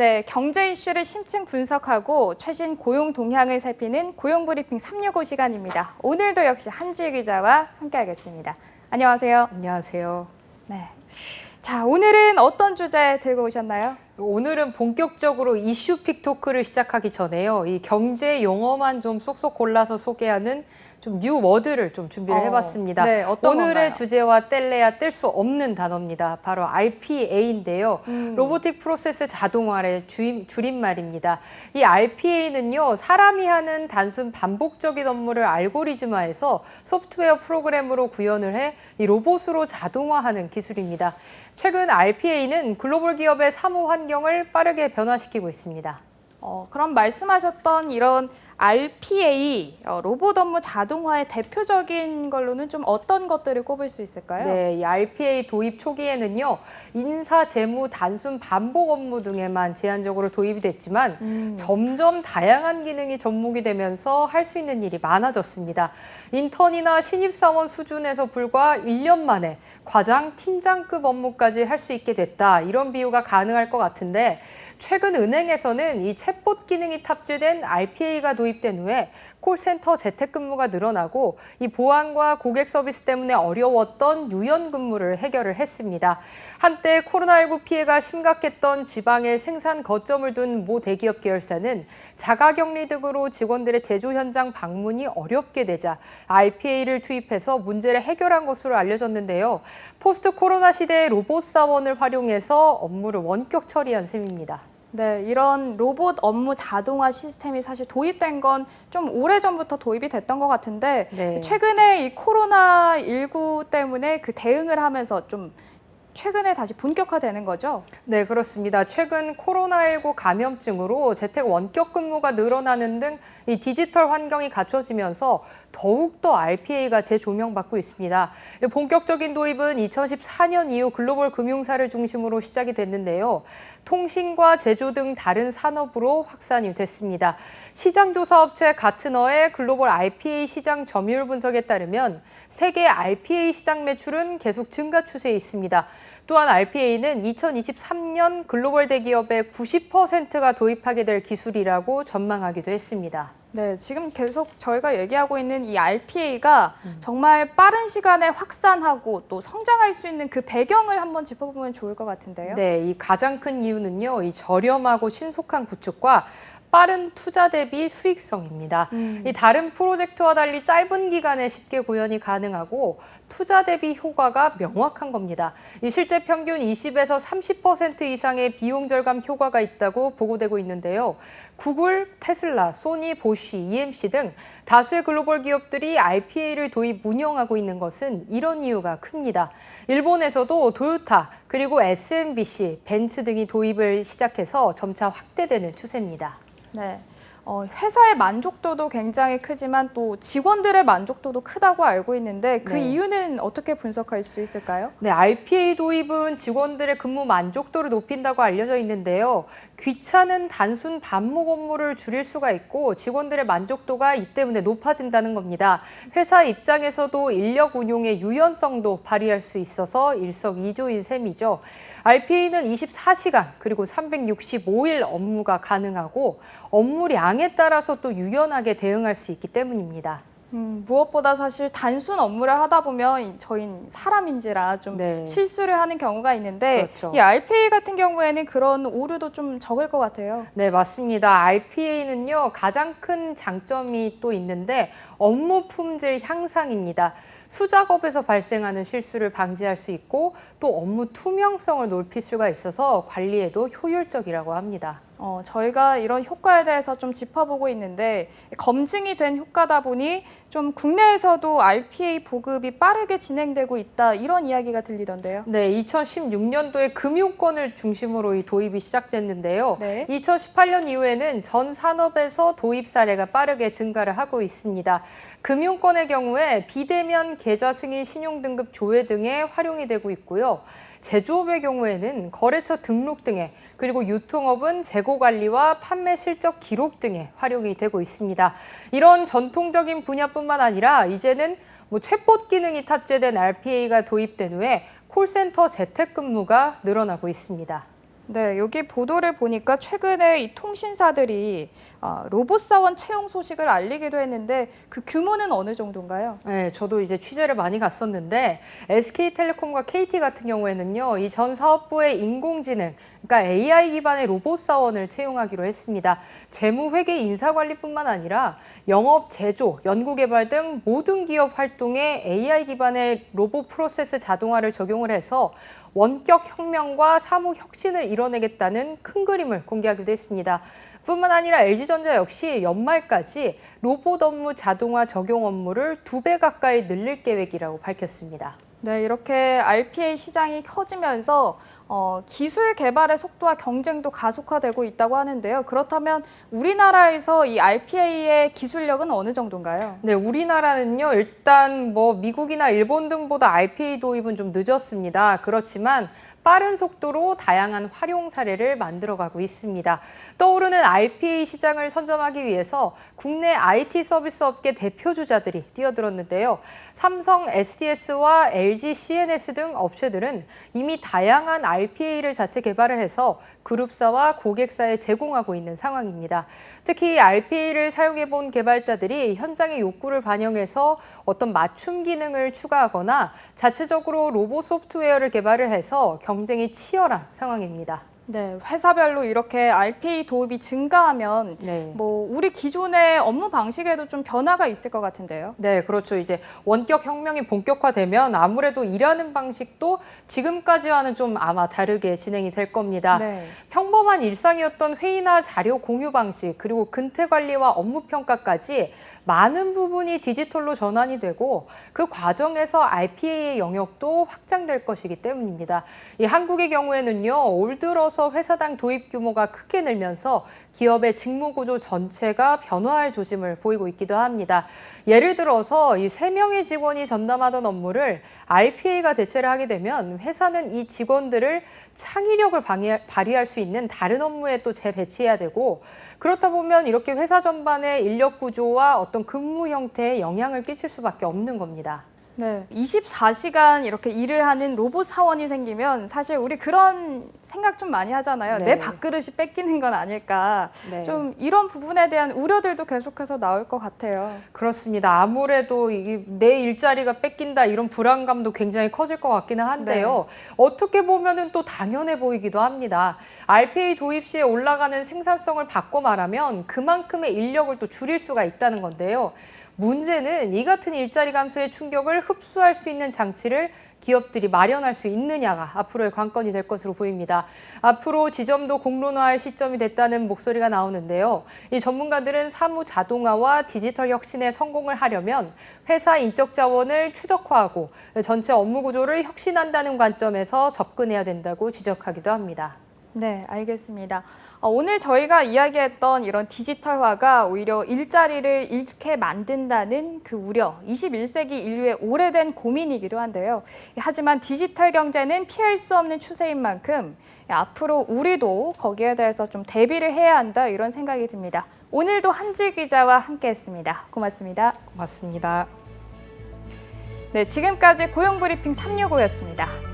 네, 경제 이슈를 심층 분석하고 최신 고용 동향을 살피는 고용브리핑 365 시간입니다. 오늘도 역시 한지혜 기자와 함께하겠습니다. 안녕하세요. 안녕하세요. 네. 자, 오늘은 어떤 주제 들고 오셨나요? 오늘은 본격적으로 이슈픽 토크를 시작하기 전에요. 이 경제 용어만 좀 쏙쏙 골라서 소개하는 좀 뉴 워드를 좀 준비를 해봤습니다. 네, 어떤 오늘의 건가요? 주제와 뗄래야 뗄 수 없는 단어입니다. 바로 RPA인데요. 로보틱 프로세스 자동화의 줄임말입니다. 이 RPA는요, 사람이 하는 단순 반복적인 업무를 알고리즘화해서 소프트웨어 프로그램으로 구현을 해 이 로봇으로 자동화하는 기술입니다. 최근 RPA는 글로벌 기업의 사무 환경을 빠르게 변화시키고 있습니다. 그럼 말씀하셨던 이런 RPA, 로봇 업무 자동화의 대표적인 걸로는 좀 어떤 것들을 꼽을 수 있을까요? 네, 이 RPA 도입 초기에는요, 인사, 재무, 단순 반복 업무 등에만 제한적으로 도입이 됐지만 점점 다양한 기능이 접목이 되면서 할 수 있는 일이 많아졌습니다. 인턴이나 신입사원 수준에서 불과 1년 만에 과장, 팀장급 업무까지 할 수 있게 됐다. 이런 비유가 가능할 것 같은데 최근 은행에서는 이 챗봇 기능이 탑재된 RPA가 도입된 후에 콜센터 재택근무가 늘어나고 이 보안과 고객 서비스 때문에 어려웠던 유연 근무를 해결을 했습니다. 한때 코로나19 피해가 심각했던 지방에 생산 거점을 둔 모 대기업 계열사는 자가격리 등으로 직원들의 제조 현장 방문이 어렵게 되자 RPA를 투입해서 문제를 해결한 것으로 알려졌는데요. 포스트 코로나 시대의 로봇 사원을 활용해서 업무를 원격 처리한 셈입니다. 네, 이런 로봇 업무 자동화 시스템이 사실 도입된 건 좀 오래전부터 도입이 됐던 것 같은데 네. 최근에 이 코로나19 때문에 그 대응을 하면서 좀 최근에 다시 본격화되는 거죠? 네, 그렇습니다. 최근 코로나19 감염증으로 재택 원격 근무가 늘어나는 등 이 디지털 환경이 갖춰지면서 더욱더 RPA가 재조명받고 있습니다. 본격적인 도입은 2014년 이후 글로벌 금융사를 중심으로 시작이 됐는데요. 통신과 제조 등 다른 산업으로 확산이 됐습니다. 시장조사업체 가트너의 글로벌 RPA 시장 점유율 분석에 따르면 세계 RPA 시장 매출은 계속 증가 추세에 있습니다. 또한 RPA는 2023년 글로벌 대기업의 90%가 도입하게 될 기술이라고 전망하기도 했습니다. 네, 지금 계속 저희가 얘기하고 있는 이 RPA가 정말 빠른 시간에 확산하고 또 성장할 수 있는 그 배경을 한번 짚어보면 좋을 것 같은데요. 네, 이 가장 큰 이유는요, 이 저렴하고 신속한 구축과 빠른 투자 대비 수익성입니다. 이 다른 프로젝트와 달리 짧은 기간에 쉽게 구현이 가능하고 투자 대비 효과가 명확한 겁니다. 이 실제 평균 20에서 30% 이상의 비용 절감 효과가 있다고 보고되고 있는데요. 구글, 테슬라, 소니, 보쉬, EMC 등 다수의 글로벌 기업들이 RPA를 도입 운영하고 있는 것은 이런 이유가 큽니다. 일본에서도 토요타, 그리고 SMBC, 벤츠 등이 도입을 시작해서 점차 확대되는 추세입니다. 네. 회사의 만족도도 굉장히 크지만 또 직원들의 만족도도 크다고 알고 있는데 그 네. 이유는 어떻게 분석할 수 있을까요? 네, RPA 도입은 직원들의 근무 만족도를 높인다고 알려져 있는데요. 귀찮은 단순 반복 업무를 줄일 수가 있고 직원들의 만족도가 이 때문에 높아진다는 겁니다. 회사 입장에서도 인력 운용의 유연성도 발휘할 수 있어서 일석이조인 셈이죠. RPA는 24시간 그리고 365일 업무가 가능하고 업무량에 따라서 또 유연하게 대응할 수 있기 때문입니다. 무엇보다 사실 단순 업무를 하다 보면 저희는 사람인지라 좀 네. 실수를 하는 경우가 있는데 그렇죠. 이 RPA 같은 경우에는 그런 오류도 좀 적을 것 같아요. 네, 맞습니다. RPA는요, 가장 큰 장점이 또 있는데 업무 품질 향상입니다. 수작업에서 발생하는 실수를 방지할 수 있고 또 업무 투명성을 높일 수가 있어서 관리에도 효율적이라고 합니다. 저희가 이런 효과에 대해서 좀 짚어보고 있는데 검증이 된 효과다 보니 좀 국내에서도 RPA 보급이 빠르게 진행되고 있다 이런 이야기가 들리던데요. 네, 2016년도에 금융권을 중심으로 이 도입이 시작됐는데요. 네. 2018년 이후에는 전 산업에서 도입 사례가 빠르게 증가를 하고 있습니다. 금융권의 경우에 비대면 계좌 승인 신용등급 조회 등에 활용이 되고 있고요. 제조업의 경우에는 거래처 등록 등에 그리고 유통업은 재고 관리와 판매 실적 기록 등에 활용이 되고 있습니다. 이런 전통적인 분야뿐만 아니라 이제는 챗봇 기능이 탑재된 RPA가 도입된 후에 콜센터 재택근무가 늘어나고 있습니다. 네, 여기 보도를 보니까 최근에 이 통신사들이 로봇사원 채용 소식을 알리기도 했는데 그 규모는 어느 정도인가요? 네, 저도 이제 취재를 많이 갔었는데 SK텔레콤과 KT 같은 경우에는요, 이 전 사업부의 인공지능, 그러니까 AI 기반의 로봇 사원을 채용하기로 했습니다. 재무, 회계, 인사관리뿐만 아니라 영업, 제조, 연구개발 등 모든 기업 활동에 AI 기반의 로봇 프로세스 자동화를 적용을 해서 원격 혁명과 사무 혁신을 이뤄내겠다는 큰 그림을 공개하기도 했습니다. 뿐만 아니라 LG전자 역시 연말까지 로봇 업무 자동화 적용 업무를 2배 가까이 늘릴 계획이라고 밝혔습니다. 네, 이렇게 RPA 시장이 커지면서 기술 개발의 속도와 경쟁도 가속화되고 있다고 하는데요. 그렇다면 우리나라에서 이 RPA의 기술력은 어느 정도인가요? 네, 우리나라는요, 일단 미국이나 일본 등보다 RPA 도입은 좀 늦었습니다. 그렇지만 빠른 속도로 다양한 활용 사례를 만들어가고 있습니다. 떠오르는 RPA 시장을 선점하기 위해서 국내 IT 서비스 업계 대표 주자들이 뛰어들었는데요. 삼성 SDS와 LG CNS 등 업체들은 이미 다양한 RPA를 자체 개발을 해서 그룹사와 고객사에 제공하고 있는 상황입니다. 특히 RPA를 사용해본 개발자들이 현장의 욕구를 반영해서 어떤 맞춤 기능을 추가하거나 자체적으로 로봇 소프트웨어를 개발을 해서 경쟁이 치열한 상황입니다. 네, 회사별로 이렇게 RPA 도입이 증가하면 네. 우리 기존의 업무 방식에도 좀 변화가 있을 것 같은데요. 네, 그렇죠. 이제 원격 혁명이 본격화되면 아무래도 일하는 방식도 지금까지와는 좀 아마 다르게 진행이 될 겁니다. 네. 평범한 일상이었던 회의나 자료 공유 방식, 그리고 근태 관리와 업무 평가까지 많은 부분이 디지털로 전환이 되고 그 과정에서 RPA의 영역도 확장될 것이기 때문입니다. 이 한국의 경우에는요, 올 들어서 회사당 도입 규모가 크게 늘면서 기업의 직무 구조 전체가 변화할 조짐을 보이고 있기도 합니다. 예를 들어서 이 3명의 직원이 전담하던 업무를 RPA가 대체를 하게 되면 회사는 이 직원들을 창의력을 발휘할 수 있는 다른 업무에 또 재배치해야 되고, 그렇다 보면 이렇게 회사 전반의 인력 구조와 어떤 근무 형태에 영향을 끼칠 수밖에 없는 겁니다. 네, 24시간 이렇게 일을 하는 로봇 사원이 생기면 사실 우리 그런 생각 좀 많이 하잖아요. 네. 내 밥그릇이 뺏기는 건 아닐까. 네. 좀 이런 부분에 대한 우려들도 계속해서 나올 것 같아요. 그렇습니다. 아무래도 이게 내 일자리가 뺏긴다 이런 불안감도 굉장히 커질 것 같기는 한데요. 어떻게 보면은 또 당연해 보이기도 합니다. RPA 도입 시에 올라가는 생산성을 바꿔 말하면 그만큼의 인력을 또 줄일 수가 있다는 건데요. 문제는 이 같은 일자리 감소의 충격을 흡수할 수 있는 장치를 기업들이 마련할 수 있느냐가 앞으로의 관건이 될 것으로 보입니다. 앞으로 지점도 공론화할 시점이 됐다는 목소리가 나오는데요. 이 전문가들은 사무 자동화와 디지털 혁신에 성공을 하려면 회사 인적 자원을 최적화하고 전체 업무 구조를 혁신한다는 관점에서 접근해야 된다고 지적하기도 합니다. 네, 알겠습니다. 오늘 저희가 이야기했던 이런 디지털화가 오히려 일자리를 잃게 만든다는 그 우려, 21세기 인류의 오래된 고민이기도 한데요. 하지만 디지털 경제는 피할 수 없는 추세인 만큼 앞으로 우리도 거기에 대해서 좀 대비를 해야 한다, 이런 생각이 듭니다. 오늘도 한지 기자와 함께했습니다. 고맙습니다. 고맙습니다. 네, 지금까지 고용브리핑 365였습니다.